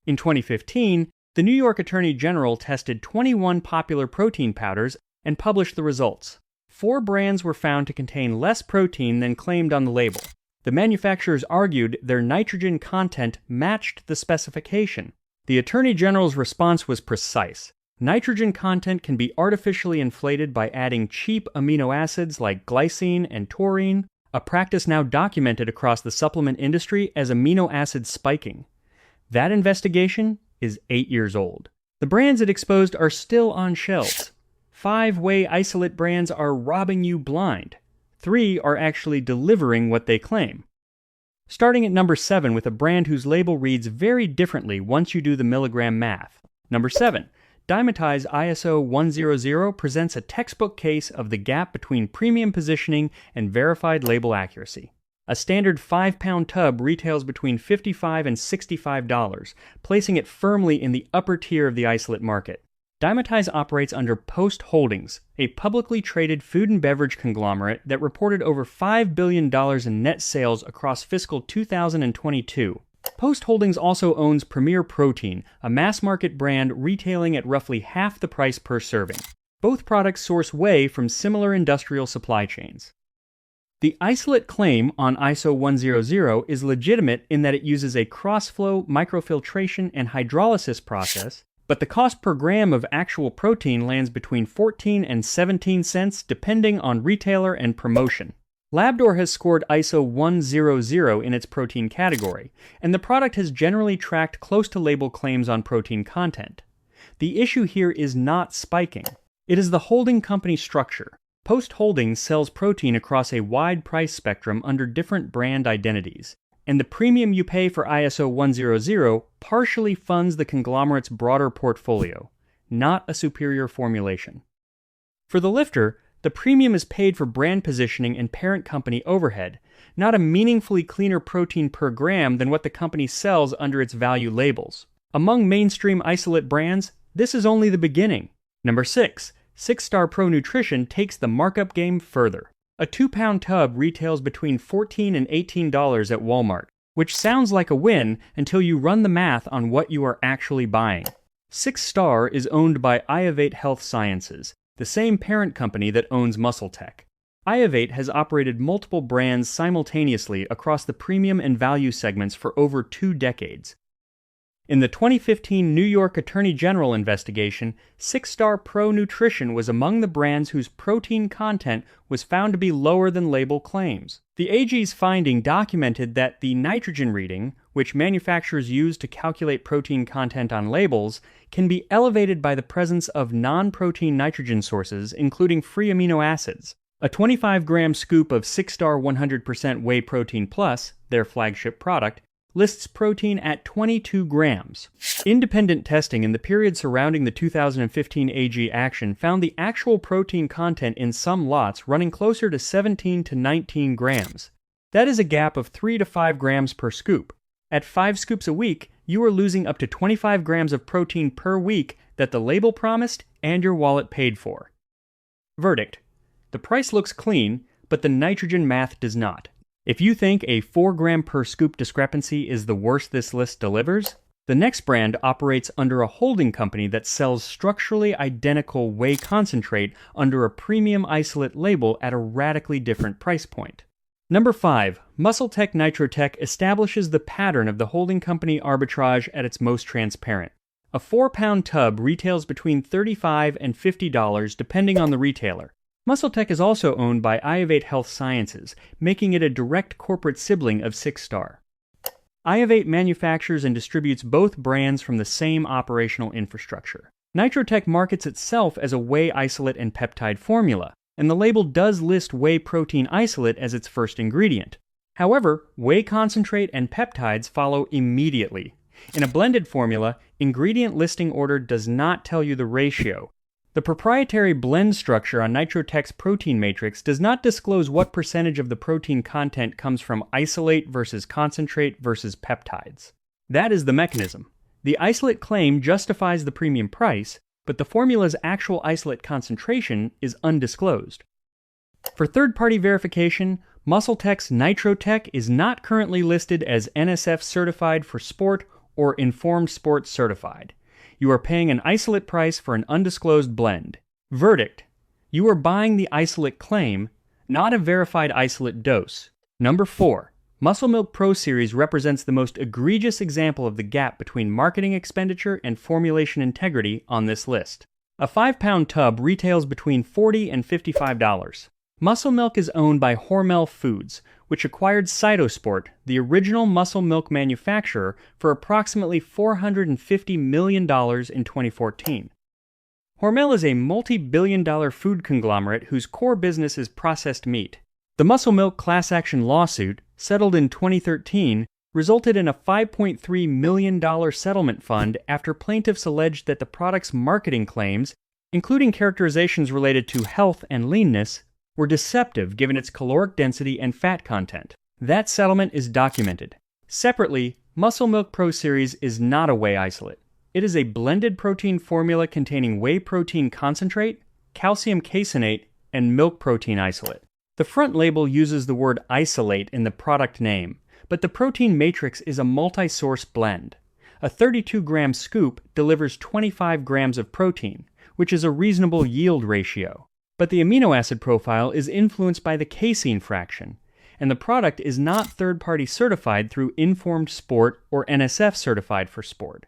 In 2015, the New York Attorney General tested 21 popular protein powders and published the results. 4 brands were found to contain less protein than claimed on the label. The manufacturers argued their nitrogen content matched the specification. The Attorney General's response was precise. Nitrogen content can be artificially inflated by adding cheap amino acids like glycine and taurine, a practice now documented across the supplement industry as amino acid spiking. That investigation is 8 years old. The brands it exposed are still on shelves. 5 whey isolate brands are robbing you blind. 3 are actually delivering what they claim. Starting at number 7 with a brand whose label reads very differently once you do the milligram math. Number 7. Dymatize ISO 100 presents a textbook case of the gap between premium positioning and verified label accuracy. A standard 5-pound tub retails between $55 and $65, placing it firmly in the upper tier of the isolate market. Dymatize operates under Post Holdings, a publicly traded food and beverage conglomerate that reported over $5 billion in net sales across fiscal 2022. Post Holdings also owns Premier Protein, a mass-market brand retailing at roughly half the price per serving. Both products source whey from similar industrial supply chains. The isolate claim on ISO 100 is legitimate in that it uses a cross-flow microfiltration and hydrolysis process, but the cost per gram of actual protein lands between 14 and 17 cents depending on retailer and promotion. Labdoor has scored ISO 100 in its protein category, and the product has generally tracked close to label claims on protein content. The issue here is not spiking. It is the holding company structure. Post Holdings sells protein across a wide price spectrum under different brand identities, and the premium you pay for ISO 100 partially funds the conglomerate's broader portfolio, not a superior formulation. For the lifter, the premium is paid for brand positioning and parent company overhead, not a meaningfully cleaner protein per gram than what the company sells under its value labels. Among mainstream isolate brands, this is only the beginning. Number 6. 6-Star Pro Nutrition takes the markup game further. A 2-pound tub retails between $14 and $18 at Walmart, which sounds like a win until you run the math on what you are actually buying. 6-Star is owned by Iovate Health Sciences, the same parent company that owns MuscleTech. Iovate has operated multiple brands simultaneously across the premium and value segments for over 2 decades. In the 2015 New York Attorney General investigation, 6-Star Pro Nutrition was among the brands whose protein content was found to be lower than label claims. The AG's finding documented that the nitrogen reading, which manufacturers use to calculate protein content on labels, can be elevated by the presence of non-protein nitrogen sources, including free amino acids. A 25-gram scoop of 6-Star 100% Whey Protein Plus, their flagship product, lists protein at 22 grams. Independent testing in the period surrounding the 2015 AG action found the actual protein content in some lots running closer to 17 to 19 grams. That is a gap of 3 to 5 grams per scoop. At 5 scoops a week, you are losing up to 25 grams of protein per week that the label promised and your wallet paid for. Verdict: the price looks clean, but the nitrogen math does not. If you think a 4-gram per scoop discrepancy is the worst this list delivers, the next brand operates under a holding company that sells structurally identical whey concentrate under a premium isolate label at a radically different price point. Number 5. MuscleTech Nitrotech establishes the pattern of the holding company arbitrage at its most transparent. A 4-pound tub retails between $35 and $50 depending on the retailer. MuscleTech is also owned by Iovate Health Sciences, making it a direct corporate sibling of 6-Star. Iovate manufactures and distributes both brands from the same operational infrastructure. Nitrotech markets itself as a whey isolate and peptide formula, and the label does list whey protein isolate as its first ingredient. However, whey concentrate and peptides follow immediately. In a blended formula, ingredient listing order does not tell you the ratio. The proprietary blend structure on Nitrotech's protein matrix does not disclose what percentage of the protein content comes from isolate versus concentrate versus peptides. That is the mechanism. The isolate claim justifies the premium price, but the formula's actual isolate concentration is undisclosed. For third-party verification, MuscleTech's Nitrotech is not currently listed as NSF certified for sport or Informed Sport Certified. You are paying an isolate price for an undisclosed blend. Verdict: you are buying the isolate claim, not a verified isolate dose. Number 4. Muscle Milk Pro Series represents the most egregious example of the gap between marketing expenditure and formulation integrity on this list. A 5-pound tub retails between $40 and $55. Muscle Milk is owned by Hormel Foods, which acquired Cytosport, the original muscle milk manufacturer, for approximately $450 million in 2014. Hormel is a multi-billion-dollar food conglomerate whose core business is processed meat. The Muscle Milk class action lawsuit, settled in 2013, resulted in a $5.3 million settlement fund after plaintiffs alleged that the product's marketing claims, including characterizations related to health and leanness, were deceptive given its caloric density and fat content. That settlement is documented. Separately, Muscle Milk Pro Series is not a whey isolate. It is a blended protein formula containing whey protein concentrate, calcium caseinate, and milk protein isolate. The front label uses the word isolate in the product name, but the protein matrix is a multi-source blend. A 32-gram scoop delivers 25 grams of protein, which is a reasonable yield ratio. But the amino acid profile is influenced by the casein fraction, and the product is not third-party certified through Informed Sport or NSF certified for sport.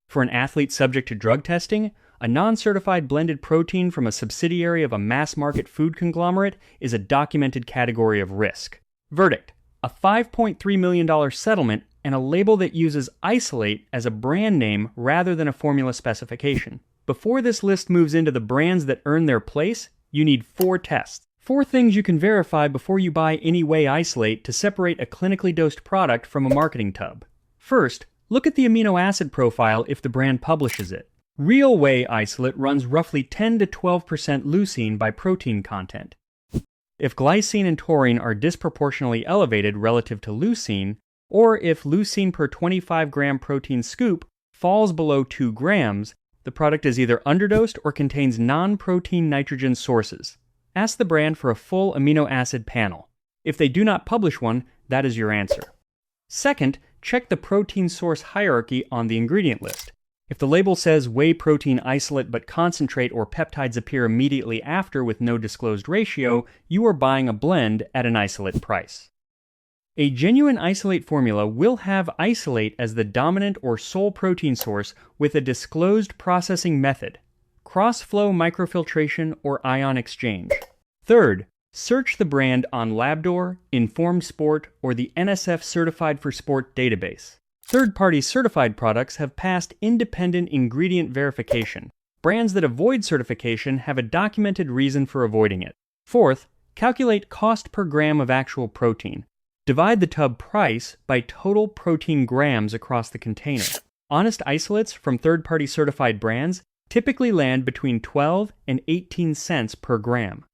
For an athlete subject to drug testing, a non-certified blended protein from a subsidiary of a mass-market food conglomerate is a documented category of risk. Verdict: a $5.3 million settlement and a label that uses isolate as a brand name rather than a formula specification. Before this list moves into the brands that earn their place, you need 4 tests. 4 things you can verify before you buy any whey isolate to separate a clinically dosed product from a marketing tub. First, look at the amino acid profile if the brand publishes it. Real whey isolate runs roughly 10 to 12% leucine by protein content. If glycine and taurine are disproportionately elevated relative to leucine, or if leucine per 25-gram protein scoop falls below 2 grams, the product is either underdosed or contains non-protein nitrogen sources. Ask the brand for a full amino acid panel. If they do not publish one, that is your answer. Second, check the protein source hierarchy on the ingredient list. If the label says whey protein isolate but concentrate or peptides appear immediately after with no disclosed ratio, you are buying a blend at an isolate price. A genuine isolate formula will have isolate as the dominant or sole protein source with a disclosed processing method, cross-flow microfiltration or ion exchange. Third, search the brand on Labdoor, Informed Sport, or the NSF Certified for Sport database. Third-party certified products have passed independent ingredient verification. Brands that avoid certification have a documented reason for avoiding it. Fourth, calculate cost per gram of actual protein. Divide the tub price by total protein grams across the container. Honest isolates from third-party certified brands typically land between 12 and 18 cents per gram.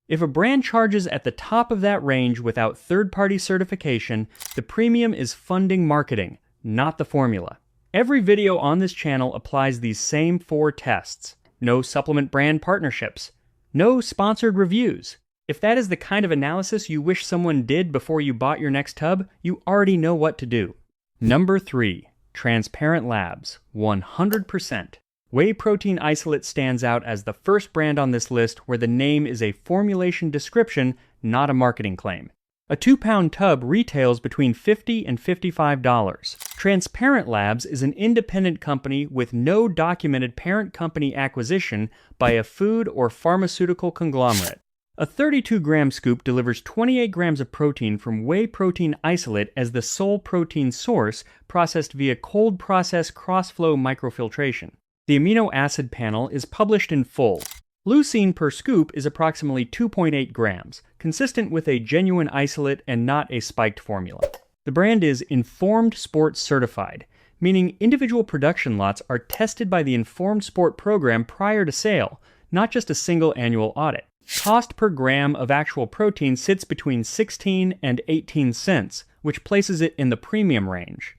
If a brand charges at the top of that range without third-party certification, the premium is funding marketing, not the formula. Every video on this channel applies these same 4 tests. No supplement brand partnerships. No sponsored reviews. If that is the kind of analysis you wish someone did before you bought your next tub, you already know what to do. Number 3. Transparent Labs, 100%. Whey protein isolate stands out as the first brand on this list where the name is a formulation description, not a marketing claim. A 2-pound tub retails between $50 and $55. Transparent Labs is an independent company with no documented parent company acquisition by a food or pharmaceutical conglomerate. A 32-gram scoop delivers 28 grams of protein from whey protein isolate as the sole protein source processed via cold process cross-flow microfiltration. The amino acid panel is published in full. Leucine per scoop is approximately 2.8 grams, consistent with a genuine isolate and not a spiked formula. The brand is Informed Sport certified, meaning individual production lots are tested by the Informed Sport program prior to sale, not just a single annual audit. Cost per gram of actual protein sits between 16 and 18 cents, which places it in the premium range.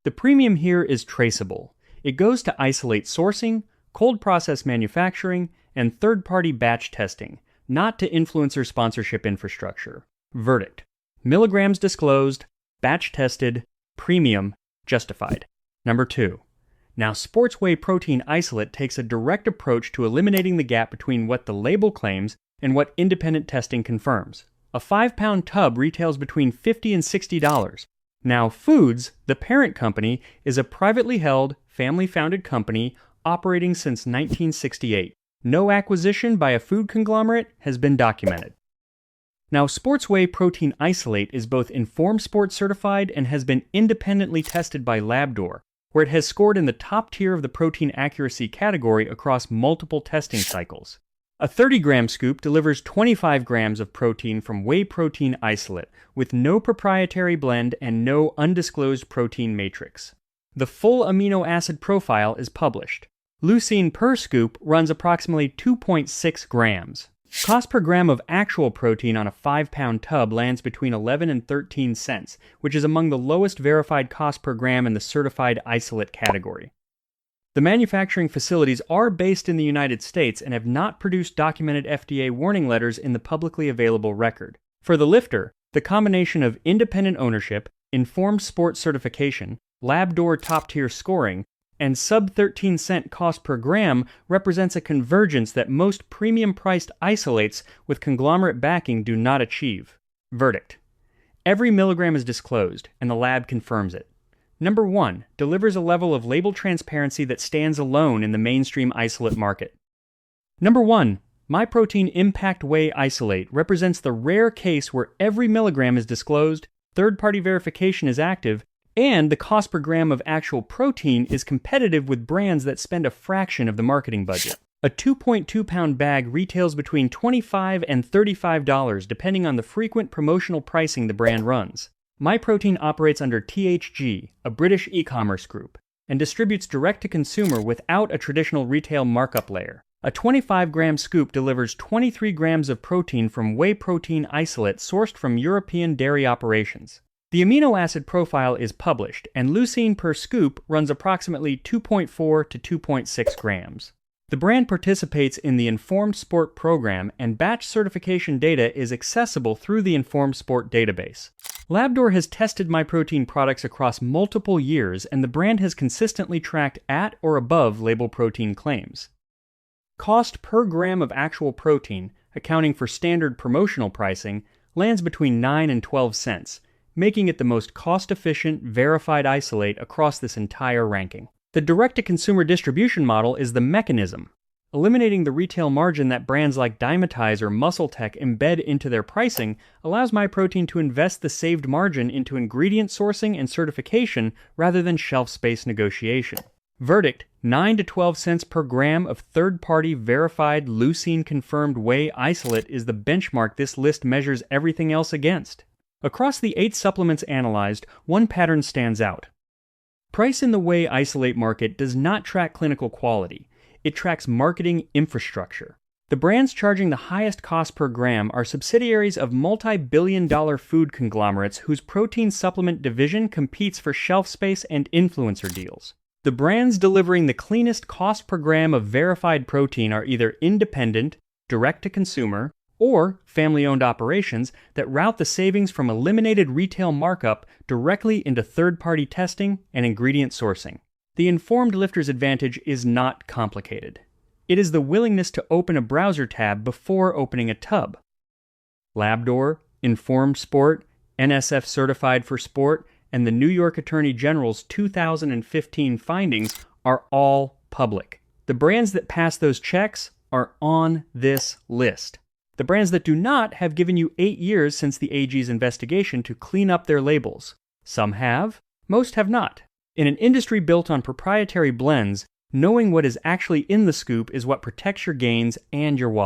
The premium here is traceable. It goes to isolate sourcing, cold process manufacturing, and third-party batch testing, not to influencer sponsorship infrastructure. Verdict: milligrams disclosed, batch tested, premium, Justified. Number 2. Now, sports whey protein isolate takes a direct approach to eliminating the gap between what the label claims and what independent testing confirms. A 5-pound tub retails between $50 and $60. Now Foods, the parent company, is a privately held, family-founded company operating since 1968. No acquisition by a food conglomerate has been documented. Now, sports whey protein isolate is both Informed Sport certified and has been independently tested by Labdoor, where it has scored in the top tier of the protein accuracy category across multiple testing cycles. A 30-gram scoop delivers 25 grams of protein from whey protein isolate, with no proprietary blend and no undisclosed protein matrix. The full amino acid profile is published. Leucine per scoop runs approximately 2.6 grams. Cost per gram of actual protein on a 5-pound tub lands between 11 and 13 cents, which is among the lowest verified cost per gram in the certified isolate category. The manufacturing facilities are based in the United States and have not produced documented FDA warning letters in the publicly available record. For the lifter, the combination of independent ownership, Informed Sport certification, Labdoor top-tier scoring, and sub-13-cent cost per gram represents a convergence that most premium-priced isolates with conglomerate backing do not achieve. Verdict: every milligram is disclosed, and the lab confirms it. Number 1 delivers a level of label transparency that stands alone in the mainstream isolate market. Number 1, MyProtein Impact Whey Isolate represents the rare case where every milligram is disclosed, third-party verification is active, and the cost per gram of actual protein is competitive with brands that spend a fraction of the marketing budget. A 2.2-pound bag retails between $25 and $35 depending on the frequent promotional pricing the brand runs. MyProtein operates under THG, a British e-commerce group, and distributes direct-to-consumer without a traditional retail markup layer. A 25-gram scoop delivers 23 grams of protein from whey protein isolate sourced from European dairy operations. The amino acid profile is published, and leucine per scoop runs approximately 2.4 to 2.6 grams. The brand participates in the Informed Sport program, and batch certification data is accessible through the Informed Sport database. Labdoor has tested MyProtein products across multiple years, and the brand has consistently tracked at or above label protein claims. Cost per gram of actual protein, accounting for standard promotional pricing, lands between 9 and 12 cents, making it the most cost-efficient, verified isolate across this entire ranking. The direct-to-consumer distribution model is the mechanism. Eliminating the retail margin that brands like Dymatize or MuscleTech embed into their pricing allows MyProtein to invest the saved margin into ingredient sourcing and certification rather than shelf space negotiation. Verdict: 9 to 12 cents per gram of third-party verified leucine-confirmed whey isolate is the benchmark this list measures everything else against. Across the 8 supplements analyzed, one pattern stands out. Price in the whey isolate market does not track clinical quality. It tracks marketing infrastructure. The brands charging the highest cost per gram are subsidiaries of multi-billion-dollar food conglomerates whose protein supplement division competes for shelf space and influencer deals. The brands delivering the cleanest cost per gram of verified protein are either independent, direct-to-consumer, or family-owned operations that route the savings from eliminated retail markup directly into third-party testing and ingredient sourcing. The informed lifter's advantage is not complicated. It is the willingness to open a browser tab before opening a tub. Labdoor, Informed Sport, NSF Certified for Sport, and the New York Attorney General's 2015 findings are all public. The brands that pass those checks are on this list. The brands that do not have given you 8 years since the AG's investigation to clean up their labels. Some have, most have not. In an industry built on proprietary blends, knowing what is actually in the scoop is what protects your gains and your wallet.